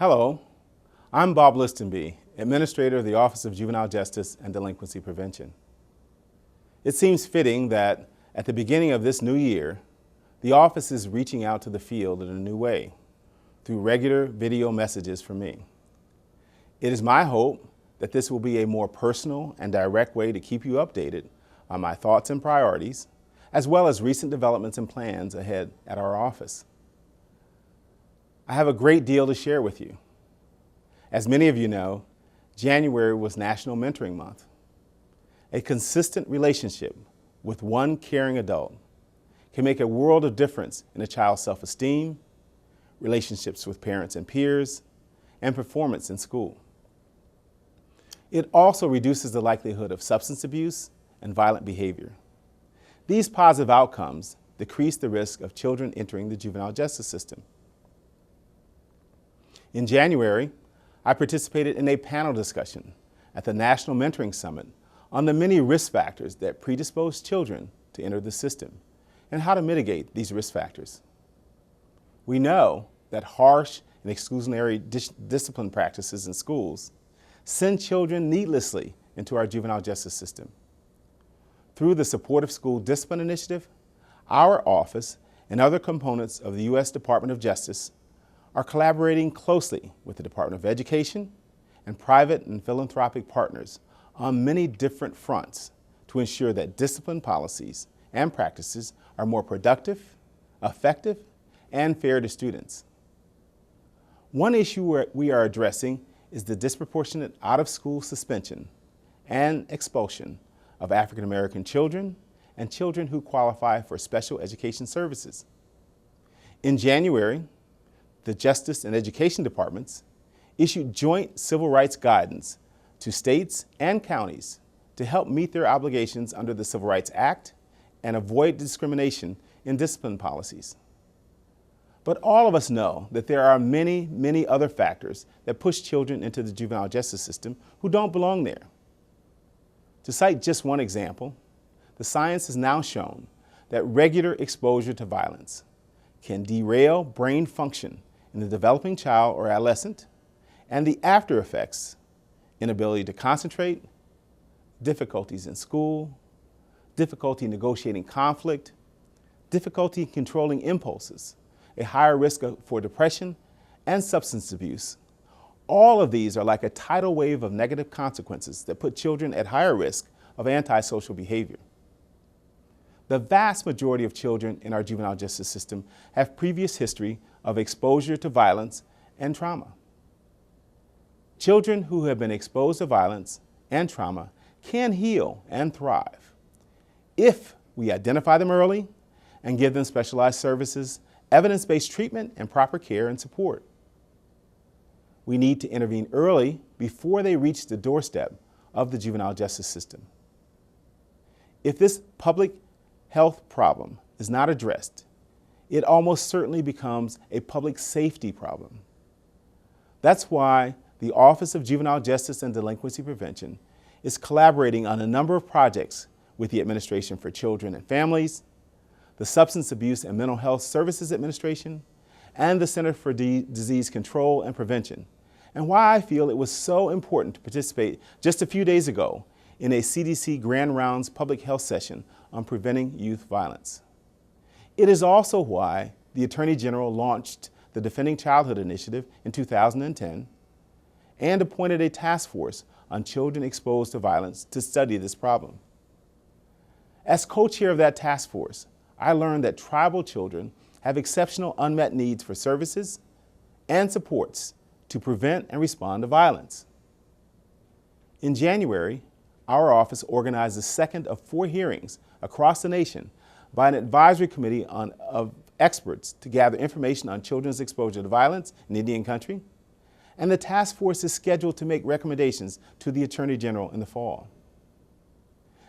Hello, I'm Bob Listenbee, Administrator of the Office of Juvenile Justice and Delinquency Prevention. It seems fitting that at the beginning of this new year, the office is reaching out to the field in a new way through regular video messages from me. It is my hope that this will be a more personal and direct way to keep you updated on my thoughts and priorities, as well as recent developments and plans ahead at our office. I have a great deal to share with you. As many of you know, January was National Mentoring Month. A consistent relationship with one caring adult can make a world of difference in a child's self-esteem, relationships with parents and peers, and performance in school. It also reduces the likelihood of substance abuse and violent behavior. These positive outcomes decrease the risk of children entering the juvenile justice system. In January, I participated in a panel discussion at the National Mentoring Summit on the many risk factors that predispose children to enter the system and how to mitigate these risk factors. We know that harsh and exclusionary discipline practices in schools send children needlessly into our juvenile justice system. Through the Supportive School Discipline Initiative, our office and other components of the U.S. Department of Justice are collaborating closely with the Department of Education and private and philanthropic partners on many different fronts to ensure that discipline policies and practices are more productive, effective, and fair to students. One issue we are addressing is the disproportionate out-of-school suspension and expulsion of African American children and children who qualify for special education services. In January, the Justice and Education Departments issued joint civil rights guidance to states and counties to help meet their obligations under the Civil Rights Act and avoid discrimination in discipline policies. But all of us know that there are many, many other factors that push children into the juvenile justice system who don't belong there. To cite just one example, the science has now shown that regular exposure to violence can derail brain function in the developing child or adolescent, and the after effects, inability to concentrate, difficulties in school, difficulty negotiating conflict, difficulty controlling impulses, a higher risk for depression and substance abuse. All of these are like a tidal wave of negative consequences that put children at higher risk of antisocial behavior. The vast majority of children in our juvenile justice system have previous history of exposure to violence and trauma. Children who have been exposed to violence and trauma can heal and thrive if we identify them early and give them specialized services, evidence-based treatment, and proper care and support. We need to intervene early before they reach the doorstep of the juvenile justice system. If this public health problem is not addressed, it almost certainly becomes a public safety problem. That's why the Office of Juvenile Justice and Delinquency Prevention is collaborating on a number of projects with the Administration for Children and Families, the Substance Abuse and Mental Health Services Administration, and the Center for Disease Control and Prevention, and why I feel it was so important to participate just a few days ago in a CDC Grand Rounds public health session on preventing youth violence. It is also why the Attorney General launched the Defending Childhood Initiative in 2010 and appointed a task force on children exposed to violence to study this problem. As co-chair of that task force, I learned that tribal children have exceptional unmet needs for services and supports to prevent and respond to violence. In January, our office organized the second of 4 hearings across the nation by an advisory committee of experts to gather information on children's exposure to violence in Indian country, and the task force is scheduled to make recommendations to the Attorney General in the fall.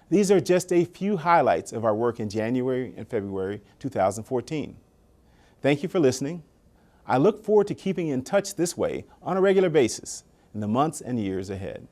These are just a few highlights of our work in January and February 2014. Thank you for listening. I look forward to keeping in touch this way on a regular basis in the months and years ahead.